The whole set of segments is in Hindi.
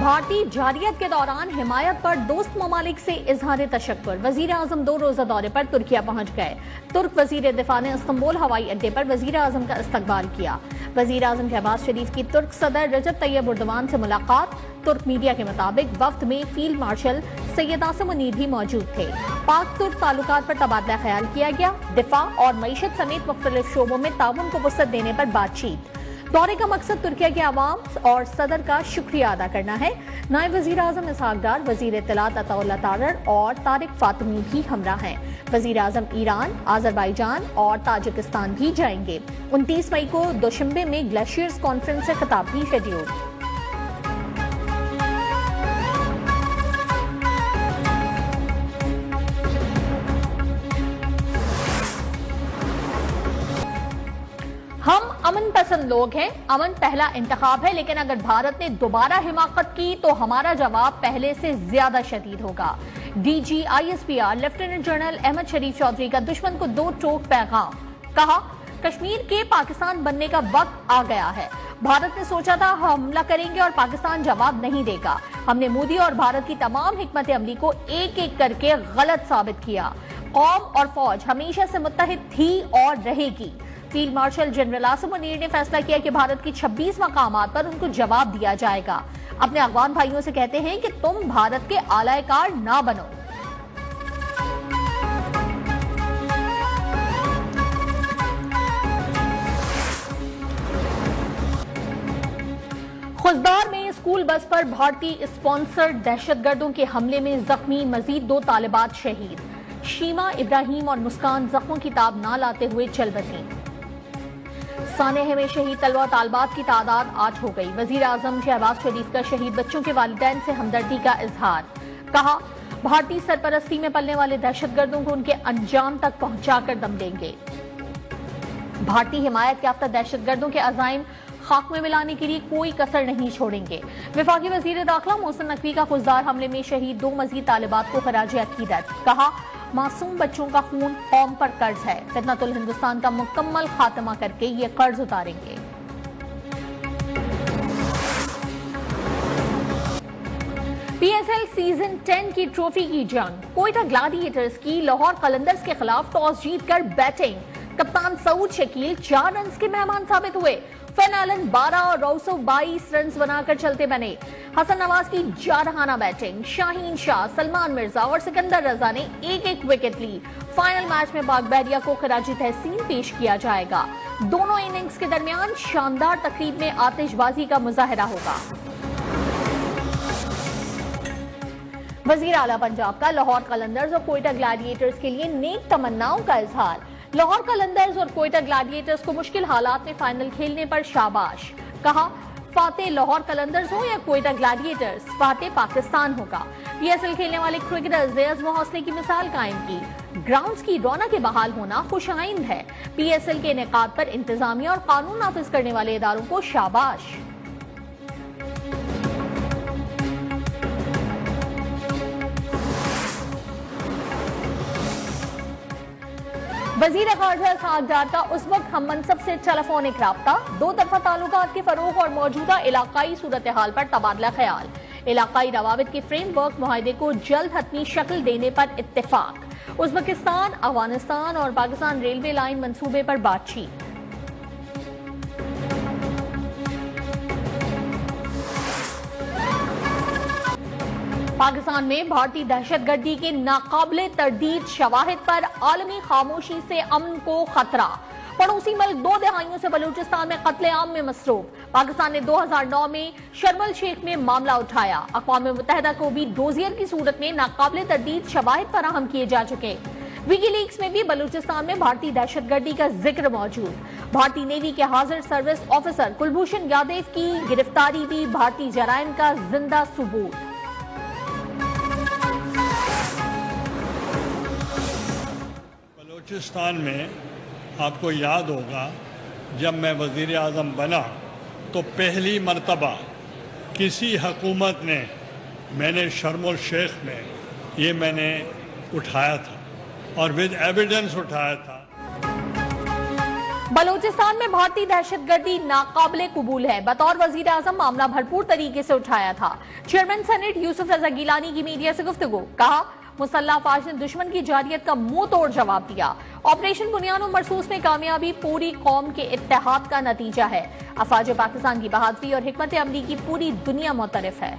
भारतीय जारियत के दौरान हिमायत पर दोस्त ममालिक से इजहार तशक्कुर। वजीर आजम 2 रोजा दौरे पर तुर्किया पहुंच गए। तुर्क वजीर दिफा ने इस्तंबुल हवाई अड्डे पर वजीर आजम का इस्तकबाल किया। वजीर आजम शहबाज शरीफ की तुर्क सदर रजब तैयब एर्दोगान से मुलाकात। तुर्क मीडिया के मुताबिक वफ्द में फील्ड मार्शल सैयद आसिम मुनीर भी मौजूद थे। पाक तुर्क ताल्लुकात पर तबादला ख्याल किया गया। दिफा और मईशत समेत मुख्तलिफ शोबों में ताउन को वसअत देने पर बातचीत। दौरे का मकसद तुर्किया के आवाम और सदर का शुक्रिया अदा करना है। नायब वजीर आजम इसहाक डार, वजीर इत्तलात अताउल्लाह तारर और तारिक फातिमी भी हमरा हैं। वजीर आजम ईरान, आजरबाईजान और ताजिकिस्तान भी जाएंगे। 29 मई को दोशंबे में ग्लेशियर्स कॉन्फ्रेंस से खिताब भी शेड्यूल। हम अमन पसंद लोग हैं, अमन पहला इंतखाब है, लेकिन अगर भारत ने दोबारा हिमाकत की तो हमारा जवाब पहले से ज्यादा शदीद होगा। DG ISPR lieutenant general Ahmad Sharif Chaudhry का दुश्मन को 2 टोक पैगाम। कहा, कश्मीर के पाकिस्तान बनने का वक्त आ गया है। भारत ने सोचा था हमला करेंगे और पाकिस्तान जवाब नहीं देगा। हमने मोदी और भारत की तमाम हिकमत अमली को एक एक करके गलत साबित किया। कौम और फौज हमेशा से मुत्तहिद थी और रहेगी। Field marshal general Asim Munir ने फैसला किया कि भारत की 26 मकामात पर उनको जवाब दिया जाएगा। अपने अफगान भाइयों से कहते हैं कि तुम भारत के आलायकार ना बनो। खुजदार में स्कूल बस पर भारतीय स्पॉन्सर्ड दहशतगर्दों के हमले में जख्मी मजीद 2 तालिबात शहीद। शीमा इब्राहिम और मुस्कान जख्मों की ताब ना लाते हुए चल बसी। सानेह में शहीद तलवा तालबात की तादाद 8 हो गई। वजीर आजम शहबाज शरीफ का शहीद बच्चों के वालिदैन से हमदर्दी का इजहार। कहा, भारतीय सरपरस्ती में पलने वाले दहशतगर्दों को उनके अंजाम तक पहुंचाकर दम देंगे। भारतीय हिमायत याफ्ता दहशतगर्दों के अजाइम खाक में मिलाने के लिए कोई कसर नहीं छोड़ेंगे। वफाकी वजीर दाखिला मोहसिन नकवी का खुजदार हमले में शहीद 2 मजीद तालिबात को खराज अकीदत। कहा, मासूम बच्चों का खून कौम पर कर्ज है। फितनतुल हिंदुस्तान का मुकम्मल खात्मा करके ये कर्ज उतारेंगे। पीएसएल सीजन 10 की ट्रॉफी की जंग। कोयटा ग्लैडिएटर्स की लाहौर कलंदर्स के खिलाफ टॉस जीतकर बैटिंग। कप्तान सऊद शकील 4 रन के मेहमान साबित हुए। फेन एलन 12 और रौसो 22 रन बनाकर चलते बने। हसन नवाज की जारहाना बैटिंग। शाहीन शाह, सलमान मिर्जा और सिकंदर रजा ने एक विकेट ली। फाइनल मैच में पाक बहरिया को खराजी तहसीन पेश किया जाएगा। दोनों इनिंग्स के दरमियान शानदार तकरीब में आतिशबाजी का मुजाहरा होगा। वजीर आला पंजाब का लाहौर कलंदर्स और कोयटा ग्लैडिएटर्स के लिए नेक तमन्नाओं का इजहार। लाहौर कलंदर्स और कोयटा ग्लैडिएटर्स को मुश्किल हालात में फाइनल खेलने पर शाबाश। कहा, फाते लाहौर कलंदर्स हो या कोयटा ग्लैडिएटर्स, फाते पाकिस्तान होगा। पीएसएल खेलने वाले क्रिकेटर्स ने अज़्म हौसले की मिसाल कायम की। ग्राउंड्स की रौनक बहाल होना खुशाइंद है। पीएसएल के इनेकाद पर इंतजामिया और कानून नाफिज करने वाले इदारों को शाबाश। वजीर खारजा इसहाक डार का उस वक्त हम मनसब से टेलीफोनिक राब्ता। 2 तरफा ताल्लुकात के फरोग और मौजूदा इलाकाई सूरत हाल पर तबादला ख्याल। इलाकाई रवाबित के फ्रेमवर्क मुआहदे को जल्द हतमी शक्ल देने पर इत्तेफाक। उज़्बेकिस्तान, अफगानिस्तान और पाकिस्तान रेलवे लाइन मंसूबे पर बातचीत। पाकिस्तान में भारतीय दहशतगर्दी के नाकाबिले तरदीद शवाहिद पर आलमी खामोशी से अमन को खतरा। पड़ोसी मुल्क 2 दहाइयों से बलूचिस्तान में कत्ले-आम में मसरूफ। पाकिस्तान ने 2009 में शर्म शेख में मामला उठाया। अक़वाम मुत्तहिदा को भी डोजियर की सूरत में नाकाबिले तरदीद शवाहिद फराहम किए जा चुके। विकीलीक्स में भी बलूचिस्तान में भारतीय दहशतगर्दी का जिक्र मौजूद। भारतीय नेवी के हाजिर सर्विस ऑफिसर कुलभूषण यादव की गिरफ्तारी भी भारतीय जराइम का जिंदा सबूत। बलूचिस्तान में आपको याद होगा, जब मैं वज़ीर आज़म बना तो पहली मर्तबा किसी हुकूमत ने मैंने शर्म शेख में ये मैंने उठाया था और विद एविडेंस उठाया था। बलूचिस्तान में भारतीय दहशतगर्दी नाकाबिले कबूल है। बतौर वजीर आजम मामला भरपूर तरीके से उठाया था। चेयरमैन सेनेट यूसुफ रजा गिलानी की मीडिया से गुफ्तगू, कहा मुसल्लह अफवाज ने दुश्मन की जारियत का मुंह तोड़ जवाब दिया। ऑपरेशन बुनियान मरसूस में कामयाबी पूरी कौम के इत्तेहाद का नतीजा है। अफवाज पाकिस्तान की बहादुरी और हिकमत अमली की पूरी दुनिया मुतरफ है।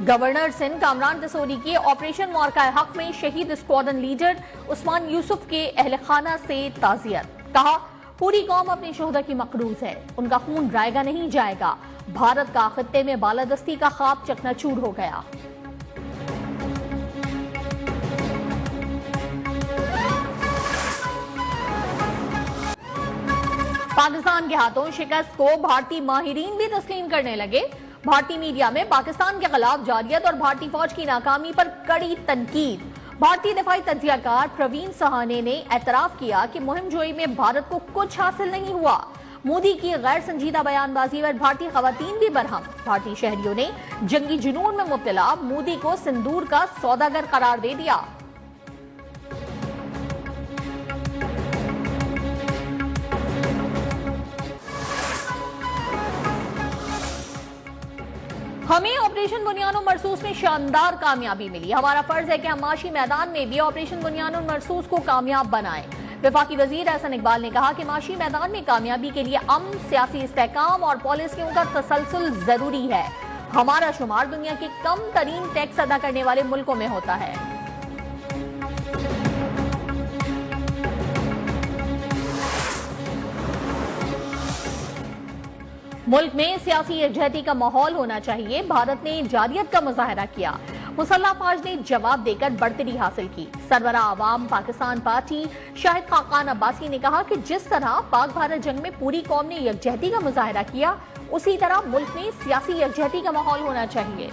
गवर्नर सिंध कामरान तसोरी की ऑपरेशन मौरका हक में शहीद स्क्वाडन लीडर उस्मान यूसुफ के अहल खाना से ताजियत, कहा पूरी कौम अपने शोहदा की मकरूज है, उनका खून रायगा नहीं जाएगा। भारत का खित्ते में बालादस्ती का ख्वाब चकनाचूर हो गया। पाकिस्तान के हाथों शिकस्त को भारतीय माहिरीन भी तस्लीम करने लगे। भारतीय मीडिया में पाकिस्तान के खिलाफ जारियत और भारतीय फौज की नाकामी पर कड़ी तनकीद। भारतीय दिफाई तज्जियाकार प्रवीण सहाने ने एतराफ किया कि मुहिमजोई में भारत को कुछ हासिल नहीं हुआ। मोदी की गैर संजीदा बयानबाजी पर भारतीय खवातीन भी बरहम। भारतीय शहरियों ने जंगी जुनून में मुब्तला मोदी को सिंदूर का सौदागर करार दे दिया। हमें ऑपरेशन बुनियान मरसूस में शानदार कामयाबी मिली। हमारा फर्ज है कि हम माशी मैदान में भी ऑपरेशन बुनियान मरसूस को कामयाब बनाएं। वफाकी वजीर एहसन इकबाल ने कहा कि माशी मैदान में कामयाबी के लिए अमन, सियासी इस्तेहकाम और पॉलिसियों का तसलसल जरूरी है। हमारा शुमार दुनिया के कम तरीन टैक्स अदा करने वाले मुल्कों में होता है। मुल्क में सियासी यकजहती का माहौल होना चाहिए। भारत ने जारियत का मुजाहरा किया। मुसल्लह अफवाज ने जवाब देकर बढ़तरी हासिल की। सरबराह आवाम पाकिस्तान पार्टी शाहिद खाकान अब्बासी ने कहा कि जिस तरह पाक भारत जंग में पूरी कौम ने यकजहती का मुजाहरा किया, उसी तरह मुल्क में सियासी यकजहती का माहौल होना चाहिए।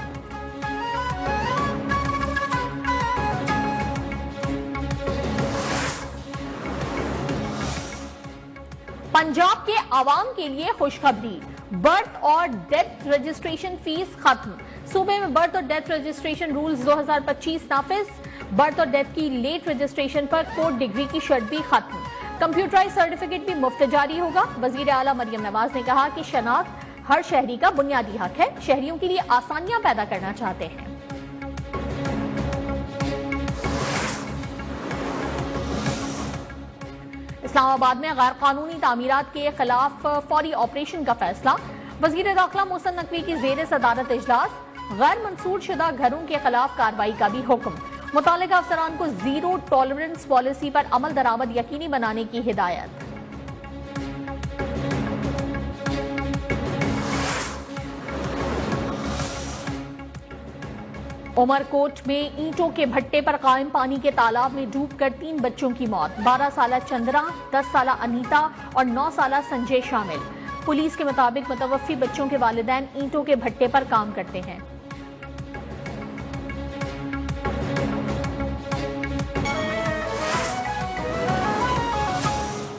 पंजाब के आवाम के लिए खुशखबरी, बर्थ और डेथ रजिस्ट्रेशन फीस खत्म। सूबे में बर्थ और डेथ रजिस्ट्रेशन रूल्स 2025 नाफिज। बर्थ और डेथ की लेट रजिस्ट्रेशन पर कोर्ट डिग्री की शर्त भी खत्म। कंप्यूटराइज सर्टिफिकेट भी मुफ्त जारी होगा। वजीर आला मरियम नवाज ने कहा कि शनाख्त हर शहरी का बुनियादी हक है। शहरियों के लिए आसानियां पैदा करना चाहते हैं। इस्लामाबाद में गैर कानूनी तामीरात के खिलाफ फौरी ऑपरेशन का फैसला। वजीर दाखिला मोहसिन नकवी की जेर सदारत इजलास। गैर मंसूर शुदा घरों के खिलाफ कार्रवाई का भी हुक्म। मुतालिका अफसरान को जीरो टॉलरेंस पॉलिसी पर अमल दरामद यकीनी बनाने की हिदायत। उमरकोट में ईंटों के भट्टे पर कायम पानी के तालाब में डूबकर 3 बच्चों की मौत। 12 साला चंद्रा, 10 साला अनीता और 9 साला संजय शामिल। पुलिस के मुताबिक मुतवफ्फी बच्चों के वालिदैन ईंटों के भट्टे पर काम करते हैं।